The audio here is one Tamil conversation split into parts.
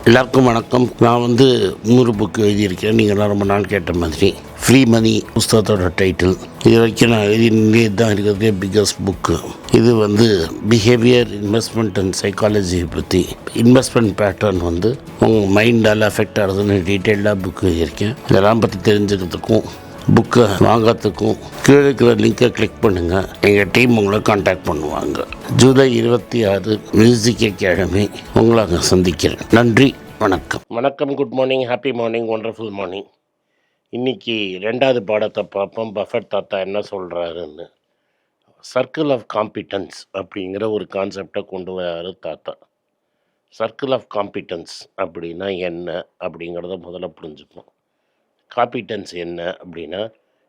எல்லாருக்கும் வணக்கம். நான் இன்னொரு புக்கு எழுதியிருக்கேன். நீங்கள்லாம் ரொம்ப நாள் கேட்ட மாதிரி ஃப்ரீ மணி புஸ்தகத்தோட டைட்டில். இது வரைக்கும் நான் எழுதினே தான் இருக்கிறதே பிக்கஸ்ட் புக்கு. இது பிஹேவியர், இன்வெஸ்ட்மெண்ட் அண்ட் சைக்காலஜியை பற்றி, இன்வெஸ்ட்மெண்ட் பேட்டர்ன் உங்கள் மைண்டால் அஃபெக்ட் ஆகுதுன்னு டீட்டெயில்டாக புக்கு எழுதியிருக்கேன். இதெல்லாம் பற்றி தெரிஞ்சுக்கிறதுக்கும் புக்கை வாங்கிறதுக்கும் கீழே இருக்கிற லிங்கை கிளிக் பண்ணுங்கள். எங்கள் டீம் உங்களை காண்டாக்ட் பண்ணுவாங்க. ஜூலை 26 மியூசிக் அகாடமி உங்களை அங்கே சந்திக்கிறேன். நன்றி, வணக்கம். வணக்கம், good morning, happy morning, wonderful morning. இன்றைக்கி 2வது பாடத்தை பார்ப்போம். பஃபெட் தாத்தா என்ன சொல்கிறாருன்னு. சர்க்கிள் ஆஃப் காம்பிட்டன்ஸ் அப்படிங்கிற ஒரு கான்செப்டை கொண்டு வராரு தாத்தா. சர்க்கிள் ஆஃப் காம்பிட்டன்ஸ் அப்படின்னா என்ன அப்படிங்கிறத முதல்ல புரிஞ்சுப்போம். காம்பிட்டன்ஸ் என்ன அப்படின்னா,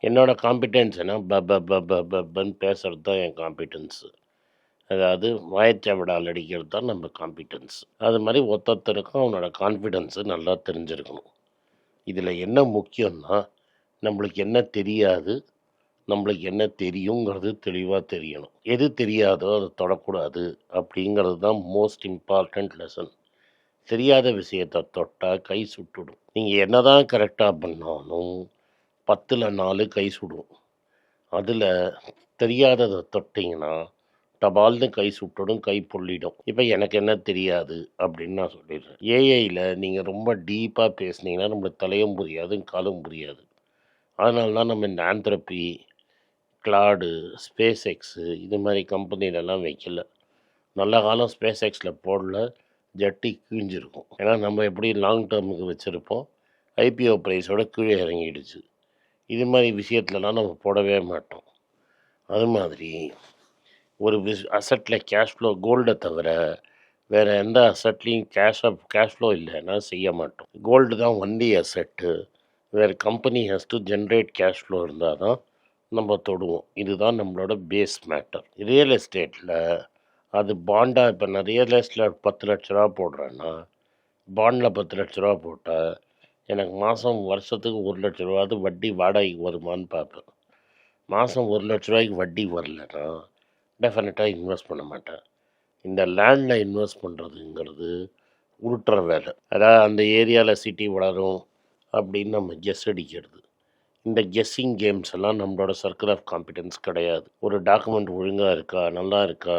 என்னோடய காம்பிட்டன்ஸ் என்ன, பன்னு பேசுகிறது தான் என் காம்பிட்டன்ஸு. அதாவது வாயச்சவடால் அடிக்கிறது தான் நம்ம காம்பிட்டன்ஸ். அது மாதிரி ஒருத்தருக்கும் அவனோட கான்ஃபிடென்ஸு நல்லா தெரிஞ்சிருக்கணும். இதில் என்ன முக்கியம்னா, நம்மளுக்கு என்ன தெரியாது, நம்மளுக்கு என்ன தெரியுங்கிறது தெளிவாக தெரியணும். எது தெரியாதோ அதை தொடக்கூடாது அப்படிங்கிறது தான் மோஸ்ட் இம்பார்ட்டண்ட் லெசன். தெரியாத விஷயத்தை தொட்டால் கை சுட்டுடும். நீங்கள் என்ன தான் கரெக்டாக பண்ணாலும் 10ல் 4 கை சுடும். அதில் தெரியாததை தொட்டிங்கன்னா டபால்னு கை சுட்டுடும், கை பொள்ளிடும். இப்போ எனக்கு என்ன தெரியாது அப்படின்னு நான் சொல்லிடுறேன். ஏஐயில் நீங்கள் ரொம்ப டீப்பாக பேசுனீங்கன்னா நம்மளுக்கு தலையும் புரியாது, காலும் புரியாது. அதனால தான் நம்ம இந்த ஆந்த்ரபி, கிளாடு, ஸ்பேஸ் எக்ஸு இது மாதிரி கம்பெனிலெல்லாம் வைக்கல. நல்ல காலம் ஸ்பேஸ் எக்ஸில் போடல, ஜட்டி கிழிஞ்சிருக்கும். ஏன்னா நம்ம எப்படி லாங் டேர்முக்கு வச்சுருப்போம், ஐபிஓ ப்ரைஸோட கீழே இறங்கிடுச்சு. இது மாதிரி விஷயத்துலலாம் நம்ம போடவே மாட்டோம். அது மாதிரி ஒரு அசட்டில் கேஷ் ஃப்ளோ, கோல்டை தவிர வேறு எந்த அசட்லேயும் கேஷ் ஃப்ளோ இல்லைன்னா செய்ய மாட்டோம். கோல்டு தான் ஒன்லி அசட்டு. வேறு company has to generate cash flow இருந்தால் தான் நம்ம தொடுவோம். இதுதான் நம்மளோட பேஸ் மேட்டர். ரியல் எஸ்டேட்டில் அது பாண்டாக, இப்போ நான் ரியல் எஸ்டேட்டில் 10 லட்ச ரூபா போடுறேன்னா, பாண்டில் 10 லட்ச ரூபா போட்டால் எனக்கு வருஷத்துக்கு 1 லட்ச ரூபாவது வட்டி வாடகைக்கு வருமானு பார்ப்பேன். மாதம் 1 லட்ச ரூபாய்க்கு வட்டி வரலன்னா டெஃபினட்டாக இன்வெஸ்ட் பண்ண மாட்டேன். இந்த லேண்டில் இன்வெஸ்ட் பண்ணுறதுங்கிறது உருட்டுற வேலை. அதாவது அந்த ஏரியாவில் சிட்டி வளரும் அப்படின்னு நம்ம கெஸ் அடிக்கிறது. இந்த கெஸ்ஸிங் கேம்ஸ் எல்லாம் நம்மளோட சர்க்கிள் ஆஃப் காம்பிட்டன்ஸ் கிடையாது. ஒரு டாக்குமெண்ட் ஒழுங்காக இருக்கா, நல்லா இருக்கா,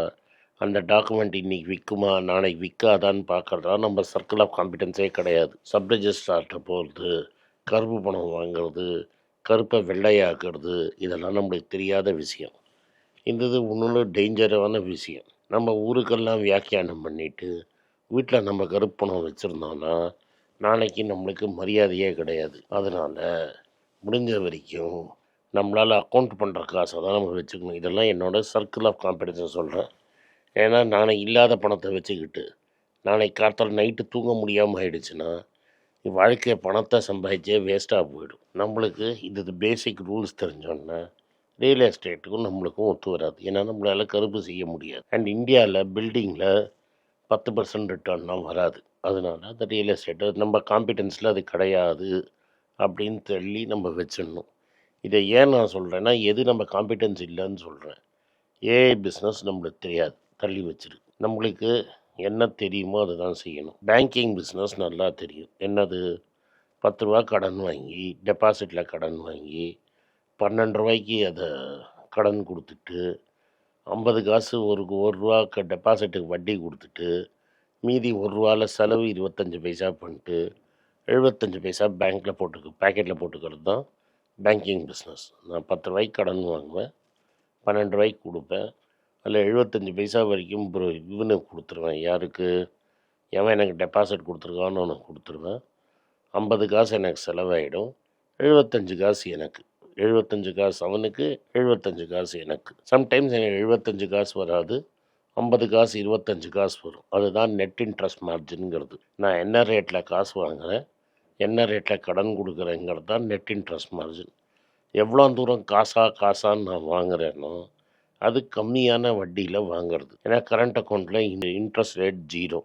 அந்த டாக்குமெண்ட் இன்றைக்கி விற்குமா, நாளைக்கு விற்காதான்னு பார்க்குறதா நம்ம சர்க்கிள் ஆஃப் காம்பிட்டன்ஸே கிடையாது. சப் ரெஜிஸ்ட்ரார்கிட்ட போகிறது, கருப்பு பணம் வாங்கிறது, கருப்பை வெள்ளையாக்குறது, இதெல்லாம் நம்மளுக்கு தெரியாத விஷயம். இது இன்னொன்று டேஞ்சரான விஷயம். நம்ம ஊருக்கெல்லாம் வியாக்கியானம் பண்ணிவிட்டு வீட்டில் நம்ம கருப்பு பணம் வச்சுருந்தோன்னா நாளைக்கு நம்மளுக்கு மரியாதையே கிடையாது. அதனால் முடிஞ்ச வரைக்கும் நம்மளால் அக்கௌண்ட் பண்ணுற காசை தான் நம்ம வச்சுக்கணும். இதெல்லாம் என்னோடய சர்க்கிள் ஆஃப் காம்பிட்டன்ஸை சொல்கிறேன். ஏன்னா நாளைக்கு இல்லாத பணத்தை வச்சுக்கிட்டு நாளைக்கு காத்தால் நைட்டு தூங்க முடியாமல் ஆயிடுச்சுன்னா வாழ்க்கையை பணத்தை சம்பாதிச்சே வேஸ்ட்டாக போயிடும். நம்மளுக்கு இது பேசிக் ரூல்ஸ் தெரிஞ்சோன்னா ரியல் எஸ்டேட்டுக்கும் நம்மளுக்கும் ஒத்து வராது. ஏன்னா நம்மளால் கருப்பு செய்ய முடியாது. அண்ட் இந்தியாவில் பில்டிங்கில் 10% ரிட்டர்ன்லாம் வராது. அதனால அந்த ரியல் எஸ்டேட்டு நம்ம காம்பிட்டன்ஸில் அது கிடையாது அப்படின்னு தள்ளி நம்ம வச்சிடணும். இதை ஏன் நான் சொல்கிறேன்னா, எது நம்ம காம்பிட்டன்ஸ் இல்லைன்னு சொல்கிறேன். ஏஐ பிஸ்னஸ் நம்மளுக்கு தெரியாது, தள்ளி வச்சிருக்கு. நம்மளுக்கு என்ன தெரியுமோ அதை தான் செய்யணும். பேங்கிங் பிஸ்னஸ் நல்லா தெரியும். என்னது, 10 ரூபா கடன் வாங்கி டெபாசிட்டில் கடன் வாங்கி 12 ரூபாய்க்கு அதை கடன் கொடுத்துட்டு 50 காசு ஒரு ரூபா டெபாசிட்டுக்கு வட்டி கொடுத்துட்டு மீதி 1 ரூபாவில் செலவு 25 பைசா பண்ணிட்டு 75 பைசா பேங்க்கில் பேக்கெட்டில் போட்டுக்கிறது தான் பேங்கிங் பிஸ்னஸ். நான் 10 ரூபாய்க்கு கடன் வாங்குவேன், 12 ரூபாய்க்கு கொடுப்பேன், அதில் 75 பைசா வரைக்கும் இவனுக்கு கொடுத்துருவேன். யாருக்கு, எவன் எனக்கு டெபாசிட் கொடுத்துருக்கான்னு அவனுக்கு கொடுத்துருவேன். 50 காசு எனக்கு செலவாயிடும், 75 காசு எனக்கு. 75 காசு அவனுக்கு, 75 காசு எனக்கு. சம்டைம்ஸ் எனக்கு 75 காசு வராது, 50 காசு 25 காசு வரும். அதுதான் நெட் இன்ட்ரெஸ்ட் மார்ஜின்ங்கிறது. நான் என்ன ரேட்டில் காசு வாங்குகிறேன், என்ன ரேட்டில் கடன் கொடுக்குறேங்கிறது தான் நெட் இன்ட்ரெஸ்ட் மார்ஜின். எவ்வளோ தூரம் காசான்னு நான் வாங்குறேனோ அது கம்மியான வட்டியில் வாங்கிறது. ஏன்னா கரண்ட் அக்கௌண்ட்டில் இந்த இன்ட்ரெஸ்ட் ரேட் 0.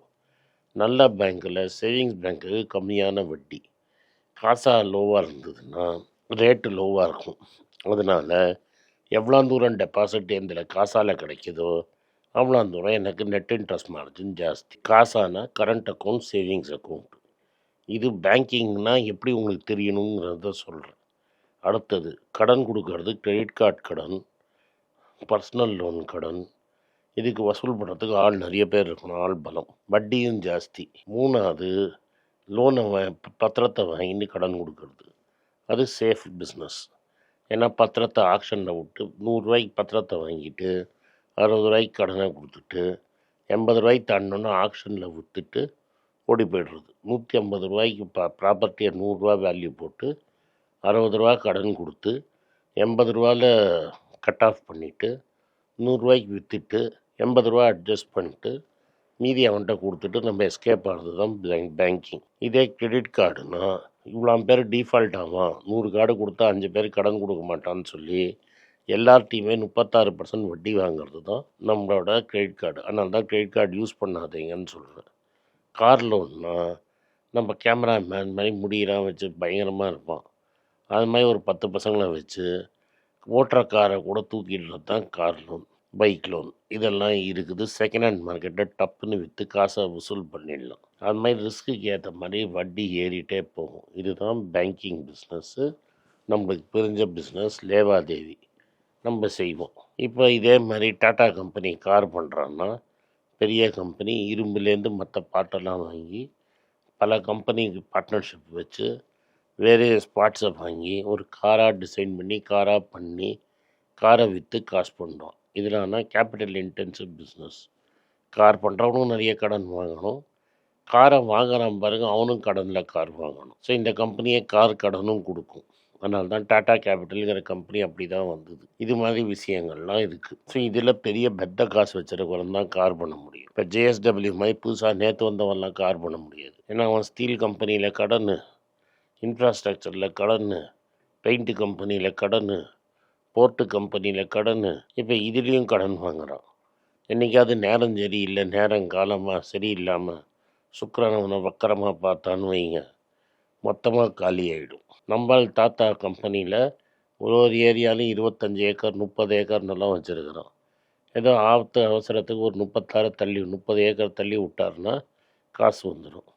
நல்ல பேங்க்கில், சேவிங்ஸ் பேங்க்கு கம்மியான வட்டி. காசா லோவாக இருந்ததுன்னா ரேட்டு லோவாக இருக்கும். அதனால் எவ்வளோ தூரம் டெபாசிட் இதில் காசால் கிடைக்குதோ அவ்வளோ தூரம் எனக்கு நெட் இன்ட்ரெஸ்ட் மார்ஜின் ஜாஸ்தி. காசானா கரண்ட் அக்கௌண்ட், சேவிங்ஸ் அக்கௌண்ட். இது பேங்கிங்னா எப்படி உங்களுக்கு தெரியணுங்கிறத சொல்கிறேன். அடுத்தது கடன் கொடுக்கறது, கிரெடிட் கார்டு கடன், பர்சனல் லோன் கடன். இதுக்கு வசூல் பண்ணுறதுக்கு ஆள் நிறைய பேர் இருக்கணும், ஆள் பலம். வட்டியும் ஜாஸ்தி. 3வது லோனை பத்திரத்தை வாங்கிட்டு கடன் கொடுக்கறது. அது சேஃப் பிஸ்னஸ். ஏன்னா பத்திரத்தை ஆக்ஷனில் விட்டு 100 பத்திரத்தை வாங்கிட்டு 60 கடனை கொடுத்துட்டு 80 தாண்டினோன்னா ஆக்ஷனில் விற்றுட்டு ஓடி போய்டுறது. 150 ப்ராப்பர்ட்டியை 100 வேல்யூ போட்டு 60 கடன் கொடுத்து 80 கட் ஆஃப் பண்ணிவிட்டு 100 விற்றுட்டு 80 அட்ஜஸ்ட் பண்ணிட்டு மீதி அவன்கிட்ட கொடுத்துட்டு நம்ம எஸ்கேப் ஆகிறது தான் பேங்கிங். இதே கிரெடிட் கார்டுனா இவ்வளோ பேர் டிஃபால்ட் ஆவான், 100 கார்டு கொடுத்தா 5 பேர் கடன் கொடுக்க மாட்டான்னு சொல்லி எல்லார்ட்டையுமே 36% வட்டி வாங்கிறது தான் நம்மளோட கிரெடிட் கார்டு. அதனால தான் கிரெடிட் கார்டு யூஸ் பண்ணாதீங்கன்னு சொல்கிறேன். கார் லோன்னா நம்ம கேமராமேன் மாதிரி முடியெல்லாம் வச்சு பயங்கரமாக இருப்பான், அது மாதிரி ஒரு 10 பசங்களை வச்சு ஓட்டுற காரை கூட தூக்கிடுறது தான் கார் லோன், பைக் லோன். இதெல்லாம் இருக்குது. செகண்ட் ஹேண்ட் மார்க்கெட்டில் டப்புன்னு விற்று காசை வசூல் பண்ணிடலாம். அது மாதிரி ரிஸ்க்குக்கு ஏற்ற மாதிரி வட்டி ஏறிட்டே போகும். இதுதான் பேங்கிங் பிஸ்னஸ்ஸு. நம்மளுக்கு தெரிஞ்ச பிஸ்னஸ் லேவாதேவி நம்ம செய்வோம். இப்போ இதே மாதிரி டாட்டா கம்பெனி கார் பண்ணுறான்னா பெரிய கம்பெனி இரும்புலேருந்து மற்ற பாட்டெல்லாம் வாங்கி பல கம்பெனிக்கு பார்ட்னர்ஷிப் வச்சு வேரியஸ் பார்ட்ஸை வாங்கி ஒரு காராக டிசைன் பண்ணி காராக பண்ணி காரை விற்று காசு பண்ணுறோம். இதெல்லாம் கேபிட்டல் இன்டென்சிவ் பிஸ்னஸ். கார் பண்ணுறவனும் நிறைய கடன் வாங்கணும், காரை வாங்குறான் பாருங்க அவனும் கடனில் கார் வாங்கணும். ஸோ இந்த கம்பெனியே கார் கடனும் கொடுக்கும். அதனால தான் டாட்டா கேபிட்டலுங்கிற கம்பெனி அப்படி தான் வந்தது. இது மாதிரி விஷயங்கள்லாம் இருக்குது. ஸோ இதில் பெரிய பெத்த காசு வச்சுருக்கிறவன் தான் கார் பண்ண முடியும். இப்போ ஜேஎஸ்டபிள்யூ மாதிரி புதுசாக நேற்று வந்தவன்லாம் கார் பண்ண முடியாது. ஏன்னா அவன் ஸ்டீல் கம்பெனியில் கடன், இன்ஃப்ராஸ்ட்ரக்சரில் கடன், பெயிண்ட்டு கம்பெனியில் கடன், போர்ட்டு கம்பெனியில் கடன், இப்போ இதுலேயும் கடன் வாங்குகிறான். என்றைக்காவது நேரம் சரியில்லை, நேரம் காலமாக சரியில்லாமல் சுக்கிரனவனை வக்கரமாக பார்த்தான்னு வைங்க, மொத்தமாக காலி ஆகிடும். நம்மால் தாத்தா கம்பெனியில் ஒரு ஏரியாலையும் 25 ஏக்கர் 30 ஏக்கர் நிலம் வச்சுருக்கிறோம். ஏதோ ஆபத்து அவசரத்துக்கு ஒரு 30 ஏக்கர் தள்ளி விட்டாருன்னா காசு வந்துடும்.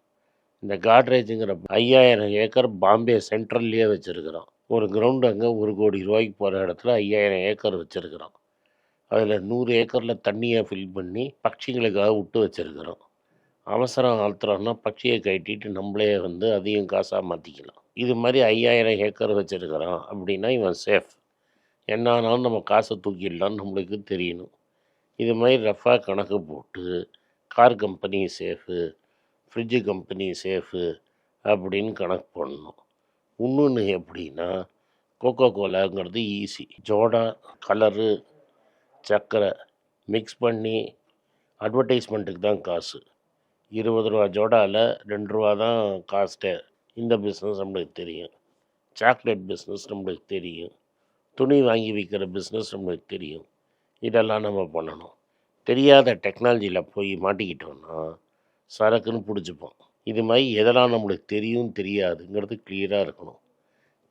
இந்த காட்ரேஜுங்கிற 5000 ஏக்கர் பாம்பே சென்ட்ரல்லையே வச்சுருக்கிறோம். ஒரு கிரவுண்டு அங்கே 1 கோடி ரூபாய்க்கு போகிற இடத்துல 5000 ஏக்கர் வச்சுருக்கிறோம். அதில் 100 ஏக்கரில் தண்ணியை ஃபில் பண்ணி பட்சிகளுக்காக விட்டு வச்சுருக்கிறோம். அவசரம் ஆத்திரம்னா பட்சியை கட்டிட்டு நம்மளே அதையும் காசாக மாற்றிக்கலாம். இது மாதிரி 5000 ஏக்கர் வச்சுருக்கிறான் அப்படின்னா இவன் சேஃப். என்னானாலும் நம்ம காசை தூக்கிடலான்னு நம்மளுக்கு தெரியணும். இது மாதிரி ரஃபாக கணக்கு போட்டு car company safe, fridge company safe அப்படின்னு கணக்கு பண்ணணும். இன்னொன்று எப்படின்னா கோகோ கோலாங்கிறது ஈஸி. ஜோடா, கலரு, சர்க்கரை மிக்ஸ் பண்ணி அட்வர்டைஸ்மெண்ட்டுக்கு தான் காசு. 20 ரூபா ஜோடாவில் 2 ரூபா தான் காஸ்ட்டு. இந்த பிஸ்னஸ் நம்மளுக்கு தெரியும். சாக்லேட் பிஸ்னஸ் நம்மளுக்கு தெரியும். துணி வாங்கி விற்கிற பிஸ்னஸ் நம்மளுக்கு தெரியும். இதெல்லாம் நம்ம பண்ணணும். தெரியாத டெக்னாலஜியில் போய் மாட்டிக்கிட்டோன்னா சரக்குன்னு பிடிச்சிப்போம். இது மாதிரி எதெல்லாம் நம்மளுக்கு தெரியும் தெரியாதுங்கிறது கிளியராக இருக்கணும்.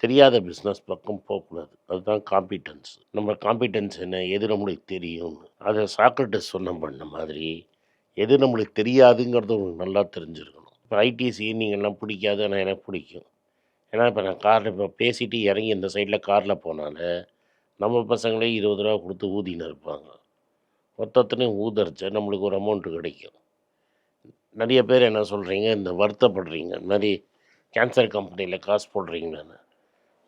தெரியாத பிஸ்னஸ் பக்கம் போகக்கூடாது. அதுதான் காம்பிட்டன்ஸ். நம்ம காம்பிட்டன்ஸ் என்ன, எது நம்மளுக்கு தெரியும்னு. அதை சாக்ரட்டிஸ் சொன்ன பண்ண மாதிரி எது நம்மளுக்கு தெரியாதுங்கிறது உங்களுக்கு நல்லா தெரிஞ்சிருக்கணும். இப்போ ஐடிசி நீங்கள்லாம் பிடிக்காது, ஆனால் எனக்கு பிடிக்கும். ஏன்னா இப்போ நான் காரில் இப்போ பேசிட்டு இறங்கி இந்த சைடில் காரில் போனால நம்ம பசங்களே 20 ரூபா கொடுத்து ஊதின்னு இருப்பாங்க. மொத்தத்துலேயும் ஊதரிச்சா நம்மளுக்கு ஒரு அமௌண்ட்டு கிடைக்கும். நிறைய பேர் என்ன சொல்கிறீங்க, இந்த வருத்தப்படுறீங்க, இந்த மாதிரி கேன்சர் கம்பெனியில் காசு போடுறீங்கன்னு.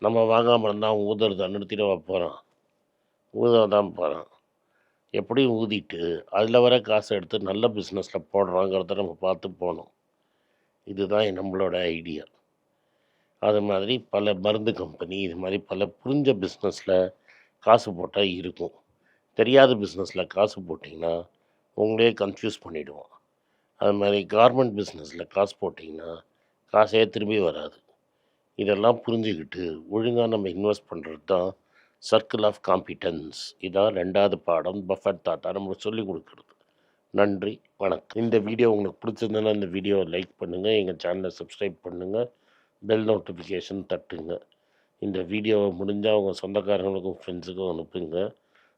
நம்ம வாங்காமல் இருந்தால் அவன் ஊதுறதை நிறுத்திட்டு போகிறான், ஊத தான் போகிறான். எப்படியும் ஊதிட்டு அதில் வர காசை எடுத்து நல்ல பிஸ்னஸில் போடுறாங்கிறத நம்ம பார்த்து போகணும். இதுதான் நம்மளோட ஐடியா. அது மாதிரி பல மருந்து கம்பெனி, இது மாதிரி பல புரிஞ்ச பிஸ்னஸில் காசு போட்டால் இருக்கும். தெரியாத பிஸ்னஸில் காசு போட்டிங்கன்னா உங்களே கன்ஃபியூஸ் பண்ணிவிடுவோம். அது மாதிரி கார்மெண்ட் பிஸ்னஸில் காசு போட்டிங்கன்னா காசே திரும்பி வராது. இதெல்லாம் புரிஞ்சுக்கிட்டு ஒழுங்காக நம்ம இன்வெஸ்ட் பண்ணுறது தான் சர்க்கிள் ஆஃப் காம்பிட்டன்ஸ். இதான் 2வது பாடம் பஃபட் தாத்தா நம்மளுக்கு சொல்லிக் கொடுக்குறது. நன்றி, வணக்கம். இந்த வீடியோ உங்களுக்கு பிடிச்சிருந்ததுன்னா இந்த வீடியோவை லைக் பண்ணுங்கள், எங்கள் சேனலை சப்ஸ்கிரைப் பண்ணுங்கள், பெல் நோட்டிஃபிகேஷன் தட்டுங்க. இந்த வீடியோவை முடிஞ்சால் அவங்க சொந்தக்காரங்களுக்கும் ஃப்ரெண்ட்ஸுக்கும் அனுப்புங்க,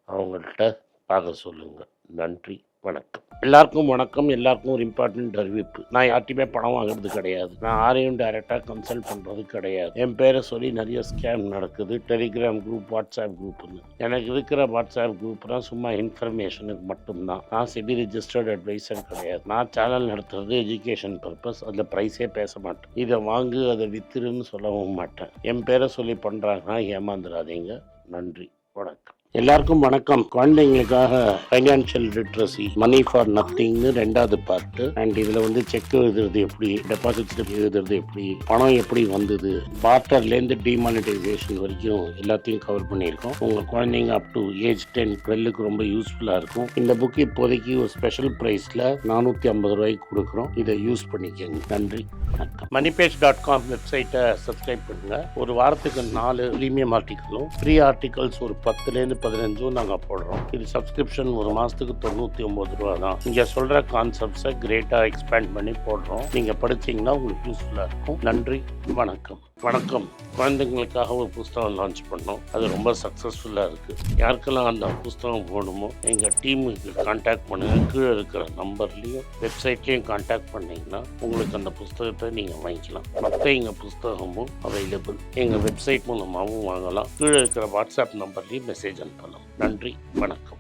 அவங்கள்ட்ட பார்க்க சொல்லுங்கள். நன்றி. வணக்கம். எல்லாருக்கும் வணக்கம். எல்லாருக்கும் ஒரு இம்பார்ட்டன்ட் அறிவிப்பு. நான் யார்ட்டையுமே பணம் வாங்குறது கிடையாது. நான் யாரையும் டைரெக்டாக கன்சல்ட் பண்ணுறது கிடையாது. என் பேரை சொல்லி நிறைய ஸ்கேம் நடக்குது. டெலிகிராம் குரூப், வாட்ஸ்அப் குரூப்னு. எனக்கு இருக்கிற வாட்ஸ்அப் குரூப்லாம் சும்மா இன்ஃபர்மேஷனுக்கு மட்டும்தான். நான் செபி ரிஜிஸ்டர்ட் அட்வைசர் கிடையாது. நான் சேனல் நடத்துறது எஜுகேஷன் பர்பஸ். அதில் ப்ரைஸே பேச மாட்டேன். இதை வாங்கு அதை வித்துருன்னு சொல்லவும் மாட்டேன். என் பேரை சொல்லி பண்ணுறாங்கன்னா ஏமாந்துடாதீங்க. நன்றி, வணக்கம். எல்லாருக்கும் வணக்கம். குழந்தைங்களுக்காக ஃபைனான்ஷியல் லிட்ரஸி, மணி ஃபார் நத்திங்னு 2வது பார்ட்டு. அண்ட் இதில் வந்து செக் எழுதுறது எப்படி, டெபாசிட் ஸ்லிப் எழுதுறது எப்படி, பணம் எப்படி வந்தது, பார்ட்டர்லேருந்து டிமானிட்டைசேஷன் வரைக்கும் எல்லாத்தையும் கவர் பண்ணியிருக்கோம். உங்கள் குழந்தைங்க அப் டு ஏஜ் 10-12க்கு ரொம்ப யூஸ்ஃபுல்லாக இருக்கும். இந்த புக் இப்போதைக்கு ஒரு ஸ்பெஷல் ப்ரைஸில் 450 ரூபாய்க்கு கொடுக்குறோம். இதை யூஸ் பண்ணிக்கோங்க. நன்றி, வணக்கம். moneypage.com வெப்சைட்டை சப்ஸ்கிரைப் பண்ணுங்க. ஒரு வாரத்துக்கு 4 ப்ரீமியம் ஆர்டிக்கலும் ஃப்ரீ ஆர்டிகல்ஸ் ஒரு 10லேருந்து 15 நாங்கள் போடுறோம். இது சப்ஸ்கிரிப்ஷன் ஒரு மாதத்துக்கு 99 ரூபா தான். இங்கே சொல்கிற கான்செப்ட்ஸை கிரேட்டாக எக்ஸ்பேண்ட் பண்ணி போடுறோம். நீங்கள் படிச்சிங்கன்னா உங்களுக்கு யூஸ்ஃபுல்லாக இருக்கும். நன்றி, வணக்கம். வணக்கம். குழந்தைங்களுக்காக ஒரு புஸ்தகம் லான்ச் பண்ணோம். அது ரொம்ப சக்ஸஸ்ஃபுல்லாக இருக்குது. யாருக்கெல்லாம் அந்த புஸ்தகம் போகணுமோ எங்கள் டீமுக்கு கான்டாக்ட் பண்ணுங்கள். கீழே இருக்கிற நம்பர்லேயும் வெப்சைட்லேயும் கான்டாக்ட் பண்ணிங்கன்னா உங்களுக்கு அந்த புஸ்தகத்தை நீங்கள் வாங்கிக்கலாம். மற்ற எங்கள் புஸ்தகமும் அவைலபிள். எங்கள் வெப்சைட் மூலமாகவும் வாங்கலாம். கீழே இருக்கிற வாட்ஸ்அப் நம்பர்லேயும் மெசேஜ் அனுப்பலாம். நன்றி, வணக்கம்.